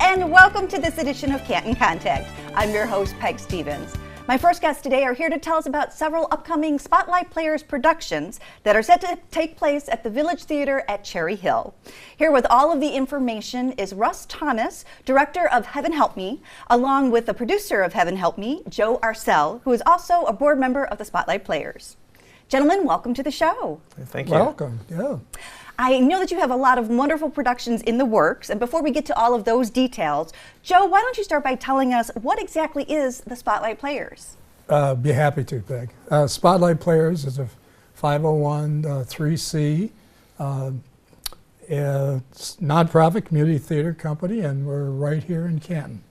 and welcome to this edition of Canton Contact. I'm your host, Peg Stevens. My first guests today are here to tell us about several upcoming Spotlight Players productions that are set to take place at the Village Theater at Cherry Hill. Here with all of the information is Russ Thomas, director of Heaven Help Me, along with the producer of Heaven Help Me, Joe Arcel, who is also a board member of the Spotlight Players. Gentlemen, welcome to the show. Thank you. Welcome, yeah. I know that you have a lot of wonderful productions in the works, and before we get to all of those details, Joe, why don't you start by telling us what exactly is the Spotlight Players? Be happy to, Peg. Spotlight Players is a 501(c)(3) nonprofit community theater company, and we're right here in Canton.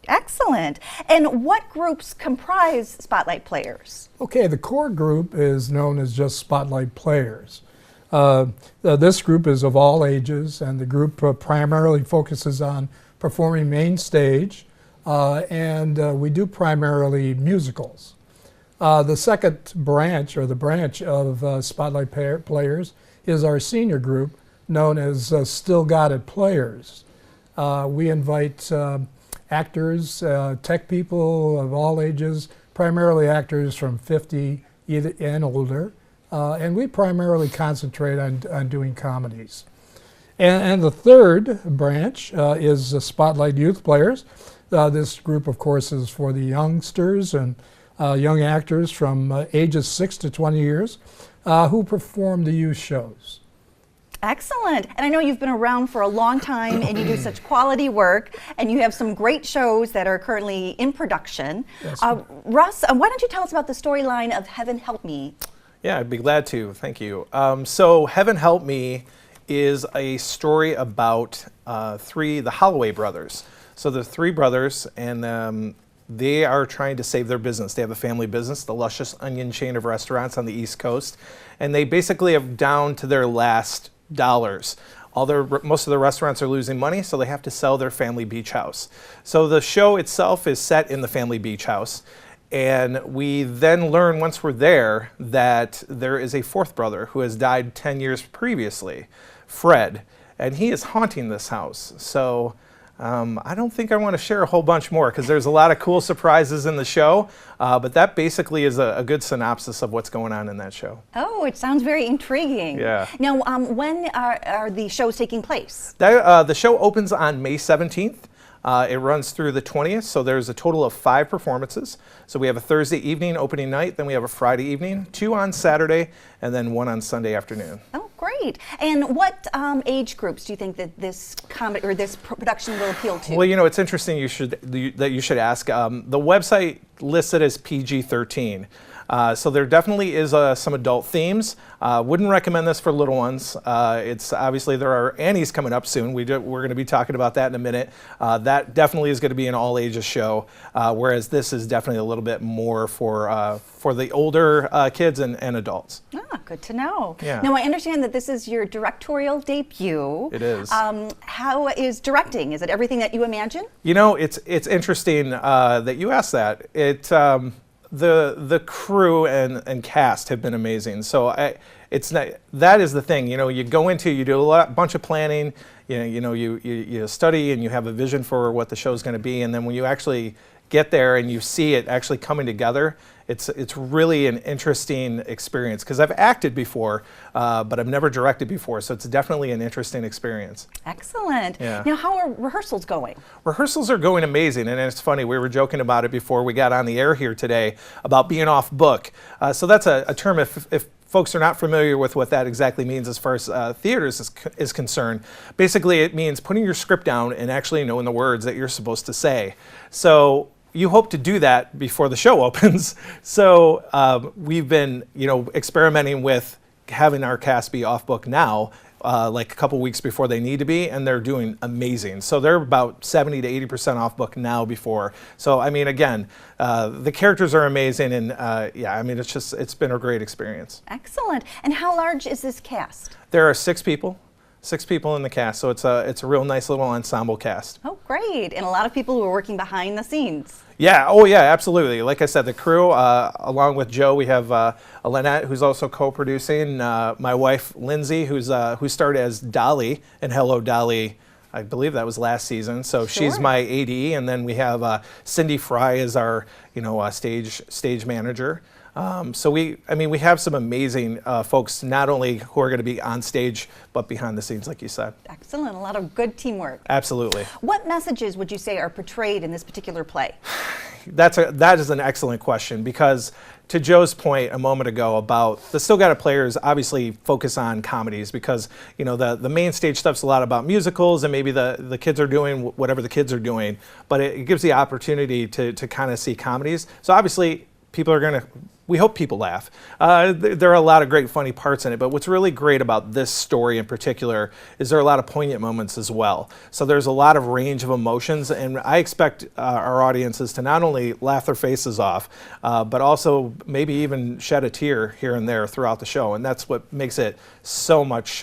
Excellent. And what groups comprise Spotlight Players? Okay, the core group is known as just Spotlight Players. This group is of all ages, and the group primarily focuses on performing main stage, and we do primarily musicals. The second branch, or the branch of Spotlight Players, is our senior group, known as Still Got It Players. We invite actors, tech people of all ages, primarily actors from 50 and older, and we primarily concentrate on doing comedies. And the third branch is the Spotlight Youth Players. This group, of course, is for the youngsters and young actors from ages 6 to 20 years who perform the youth shows. Excellent. And I know you've been around for a long time and you do such quality work, and you have some great shows that are currently in production. Yes. Russ, why don't you tell us about the storyline of Heaven Help Me? Yeah, I'd be glad to. Thank you. So Heaven Help Me is a story about the Holloway brothers. So the three brothers, and they are trying to save their business. They have a family business, the Luscious Onion chain of restaurants on the East Coast, and they basically have down to their last dollars. Most of the restaurants are losing money, so they have to sell their family beach house. So the show itself is set in the family beach house, and we then learn once we're there that there is a fourth brother who has died 10 years previously, Fred, and he is haunting this house. So I don't think I want to share a whole bunch more because there's a lot of cool surprises in the show, but that basically is a good synopsis of what's going on in that show. Oh, it sounds very intriguing. Yeah. Now, when are the shows taking place? The show opens on May 17th. It runs through the 20th, so there's a total of 5 performances. So we have a Thursday evening opening night, then we have a Friday evening, 2 on Saturday, and then 1 on Sunday afternoon. Oh, great. And what age groups do you think that this comedy or this production will appeal to? Well, you know, it's interesting that you should ask. The website lists it as PG-13. So there definitely is some adult themes. Wouldn't recommend this for little ones. It's obviously there are Annies coming up soon. We're going to be talking about that in a minute. That definitely is going to be an all ages show, whereas this is definitely a little bit more for the older kids and adults. Ah, good to know. Yeah. Now I understand that this is your directorial debut. It is. How is directing? Is it everything that you imagine? You know, it's interesting that you asked that. The crew and cast have been amazing. So that is the thing. You know, you go into, you do a bunch of planning. You study and you have a vision for what the show's going to be, and then when you actually get there and you see it actually coming together, it's really an interesting experience because I've acted before, but I've never directed before, so it's definitely an interesting experience. Excellent. Yeah. Now, how are rehearsals going? Rehearsals are going amazing, and it's funny, we were joking about it before we got on the air here today about being off book. So that's a term, if folks are not familiar with what that exactly means as far as theaters is concerned. Basically, it means putting your script down and actually knowing the words that you're supposed to say. So you hope to do that before the show opens. So we've been, experimenting with having our cast be off book now, like a couple weeks before they need to be, and they're doing amazing. So they're about 70 to 80% off book now before. So I mean, again, the characters are amazing, and it's been a great experience. Excellent. And how large is this cast? There are 6 people. 6 people in the cast, so it's a real nice little ensemble cast. Oh, great. And a lot of people who are working behind the scenes. Yeah, oh yeah, absolutely. Like I said, the crew, along with Joe, we have Lynette, who's also co-producing, my wife, Lindsay, who started as Dolly in Hello, Dolly, I believe that was last season. So she's Sure. my AD, and then we have Cindy Fry as our stage manager. So we have some amazing folks, not only who are going to be on stage, but behind the scenes, like you said. Excellent. A lot of good teamwork. Absolutely. What messages would you say are portrayed in this particular play? That is an excellent question, because to Joe's point a moment ago about the Still Got It players obviously focus on comedies, because the main stage stuff's a lot about musicals, and maybe the kids are doing whatever the kids are doing, but it gives the opportunity to kind of see comedies. So obviously we hope people laugh. There are a lot of great funny parts in it, but what's really great about this story in particular is there are a lot of poignant moments as well. So there's a lot of range of emotions, and I expect our audiences to not only laugh their faces off, but also maybe even shed a tear here and there throughout the show, and that's what makes it so much.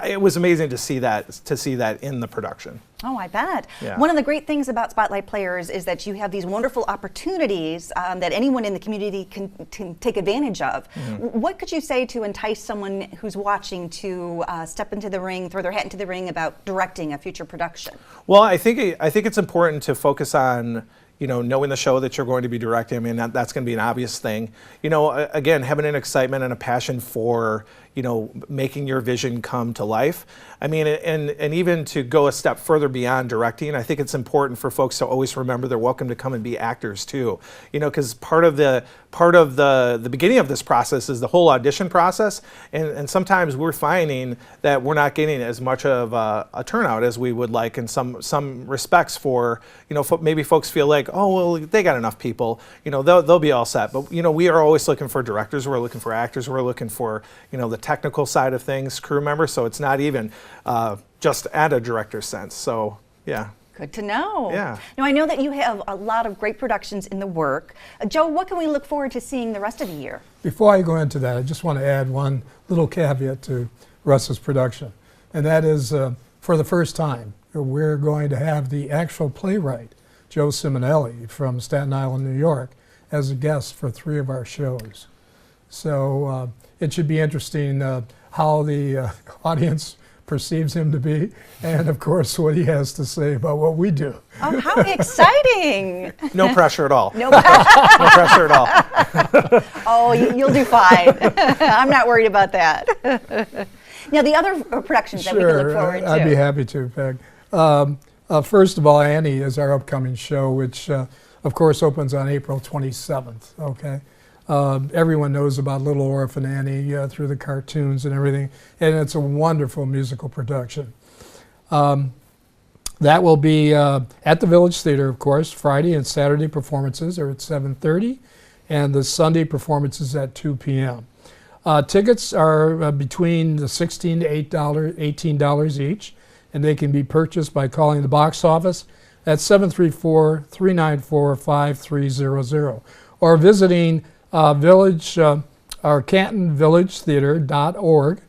It was amazing to see that in the production. Oh, I bet. Yeah. One of the great things about Spotlight Players is that you have these wonderful opportunities that anyone in the community can take advantage of. Mm-hmm. What could you say to entice someone who's watching to step into the ring, throw their hat into the ring about directing a future production? Well, I think it's important to focus on knowing the show that you're going to be directing. I mean, that's going to be an obvious thing. Again, having an excitement and a passion for making your vision come to life. I mean, and even to go a step further beyond directing, I think it's important for folks to always remember they're welcome to come and be actors too. Because part of the beginning of this process is the whole audition process, and sometimes we're finding that we're not getting as much of a turnout as we would like in some respects. For maybe folks feel like, oh well, they got enough people, they'll be all set. But we are always looking for directors, we're looking for actors, we're looking for the technical side of things, crew members. So it's not even just at a director's sense. So yeah. Good to know. Yeah. Now, I know that you have a lot of great productions in the work. Joe, what can we look forward to seeing the rest of the year? Before I go into that, I just want to add one little caveat to Russ's production, and that is for the first time, we're going to have the actual playwright, Joe Simonelli from Staten Island, New York, as a guest for 3 of our shows. So it should be interesting how the audience perceives him to be, and of course what he has to say about what we do. Oh, how exciting! No pressure at all. No No pressure at all. Oh, you'll do fine. I'm not worried about that. Now, the other productions that we can look forward to. I'd be happy to, Peg. First of all, Annie is our upcoming show, which of course opens on April 27th, okay? Everyone knows about Little Orphan Annie through the cartoons and everything, and it's a wonderful musical production. That will be at the Village Theater, of course. Friday and Saturday performances are at 7:30, and the Sunday performances at 2 p.m. Tickets are between the $16 to $18 each, and they can be purchased by calling the box office at 734-394-5300 or visiting CantonVillageTheater.org.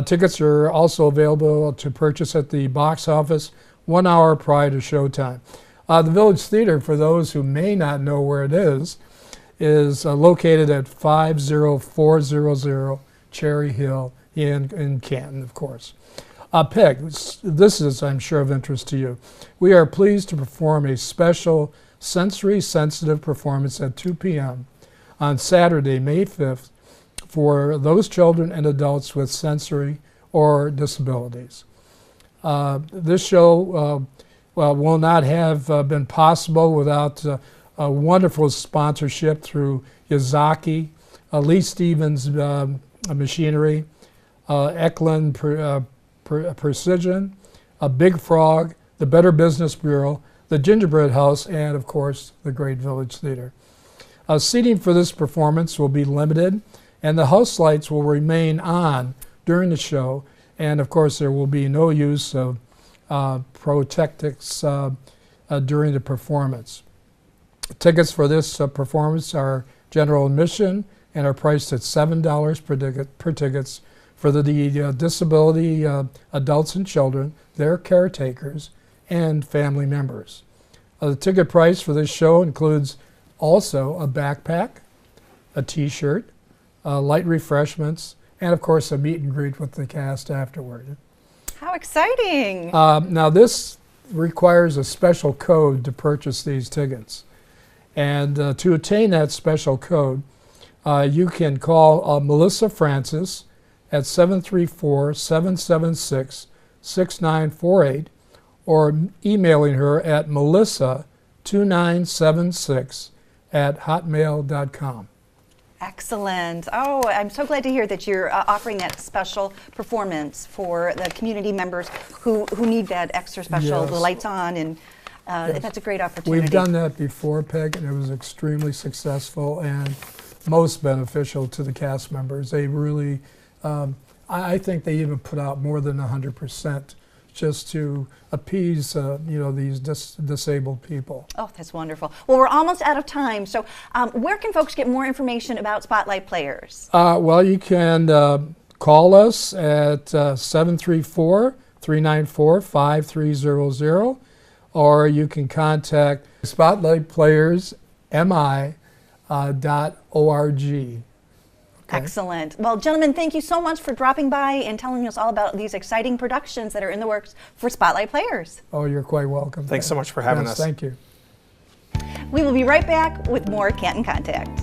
Tickets are also available to purchase at the box office 1 hour prior to showtime. The Village Theater, for those who may not know where it is located at 50400 Cherry Hill in Canton, of course. Peg, this is, I'm sure, of interest to you. We are pleased to perform a special sensory-sensitive performance at 2 p.m. on Saturday, May 5th, for those children and adults with sensory or disabilities. This show will not have been possible without a wonderful sponsorship through Yazaki, Lee Stevens Machinery, Eklund Precision, Big Frog, the Better Business Bureau, the Gingerbread House, and of course the Great Village Theater. Seating for this performance will be limited, and the house lights will remain on during the show, and of course there will be no use of pyrotechnics during the performance. Tickets for this performance are general admission and are priced at $7 per tickets for the disability adults and children, their caretakers, and family members. The ticket price for this show includes also a backpack, a t-shirt, light refreshments, and of course a meet and greet with the cast afterward. How exciting! Now this requires a special code to purchase these tickets. And to attain that special code, you can call Melissa Francis at 734-776-6948 or emailing her at melissa2976@hotmail.com. Excellent. Oh, I'm so glad to hear that you're offering that special performance for the community members who need that extra special, Yes. the lights on, and that's a great opportunity. We've done that before, Peg, and it was extremely successful and most beneficial to the cast members. They really, I think they even put out more than 100% just to appease, these disabled people. Oh, that's wonderful. Well, we're almost out of time, so where can folks get more information about Spotlight Players? Well, you can call us at 734-394-5300, or you can contact spotlightplayersmi.org. Okay. Excellent. Well, gentlemen, thank you so much for dropping by and telling us all about these exciting productions that are in the works for Spotlight Players. Oh, you're quite welcome. Thanks so much for having Yes, us. Thank you. We will be right back with more Canton Contact.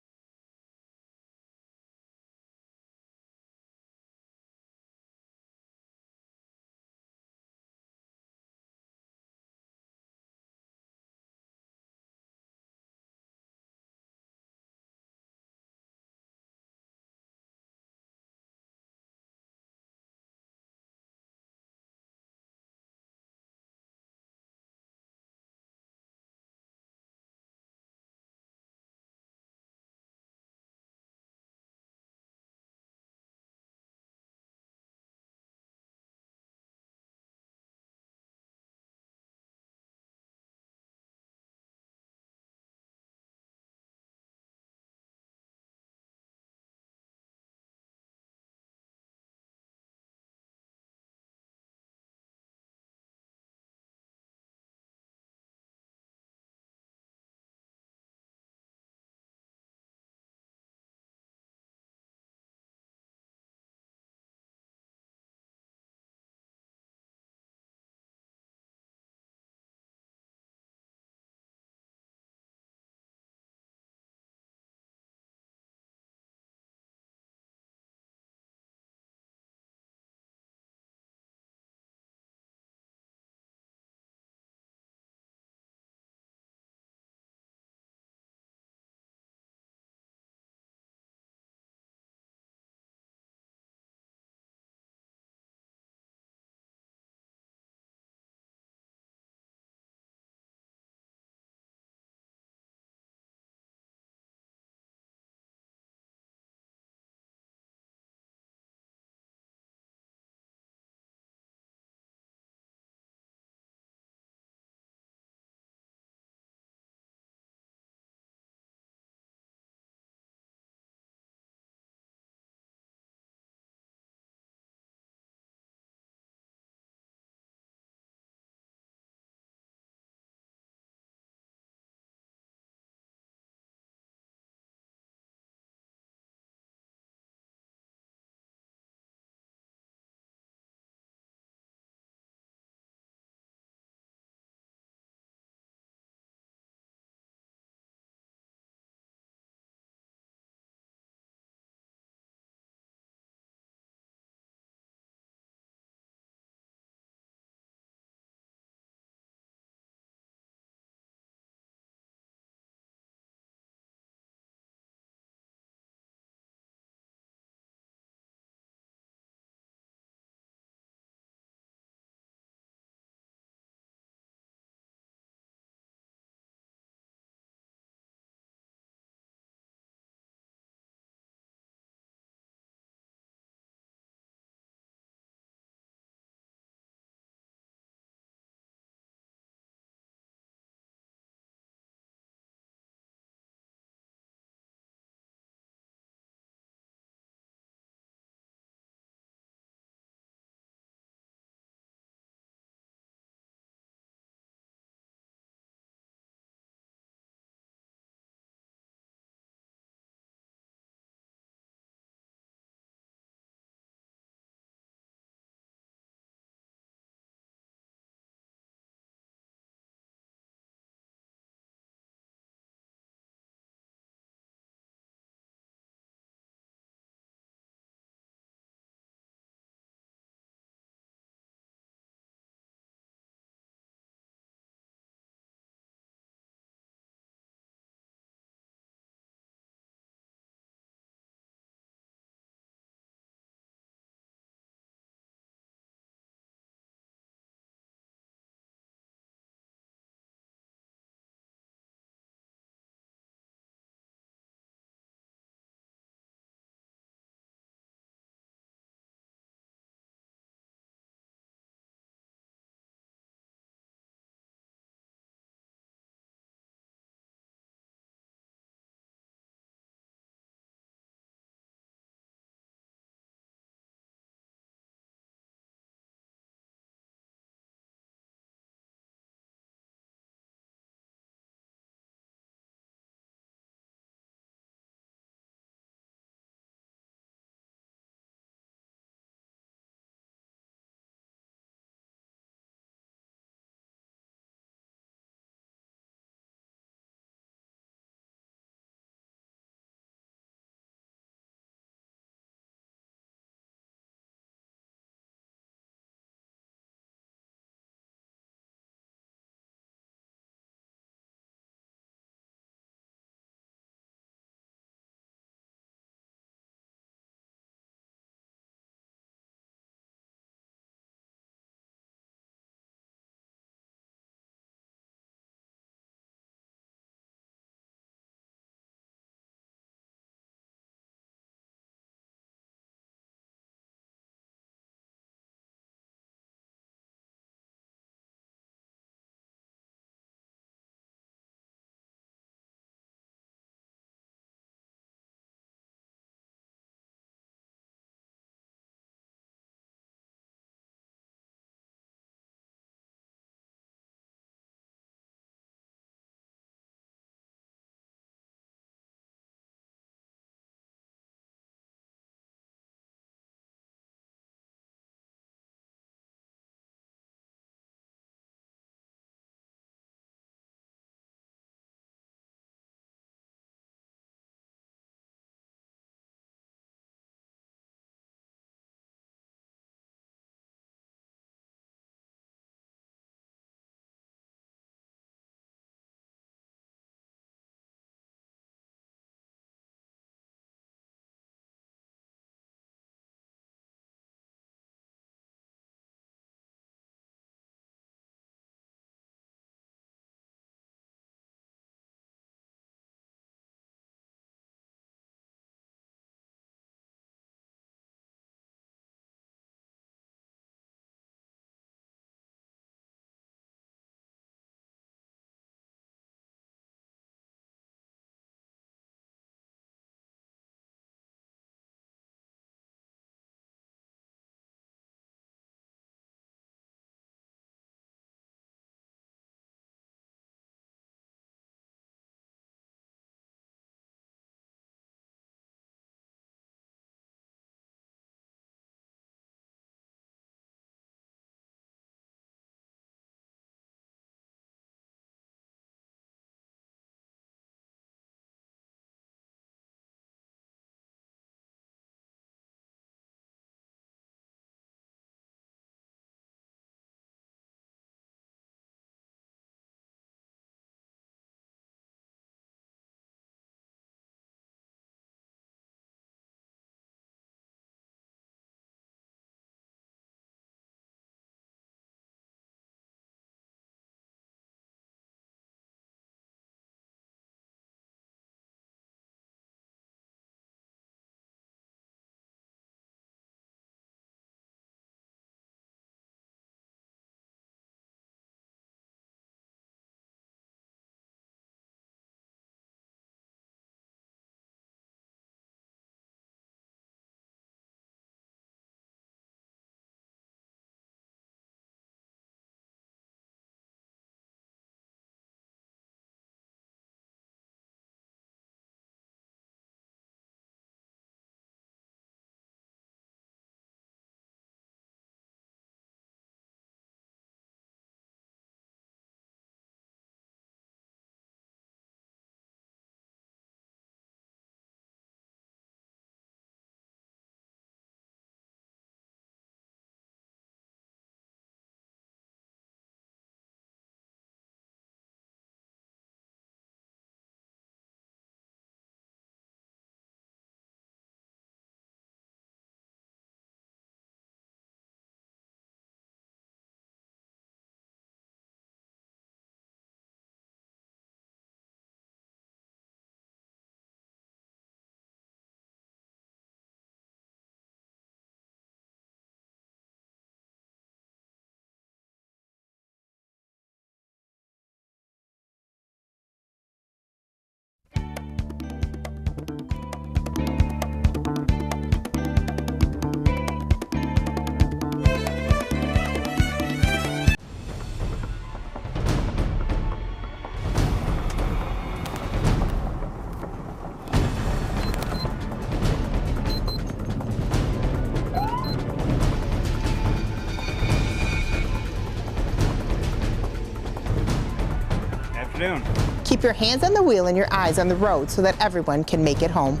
afternoon. Keep your hands on the wheel and your eyes on the road so that everyone can make it home.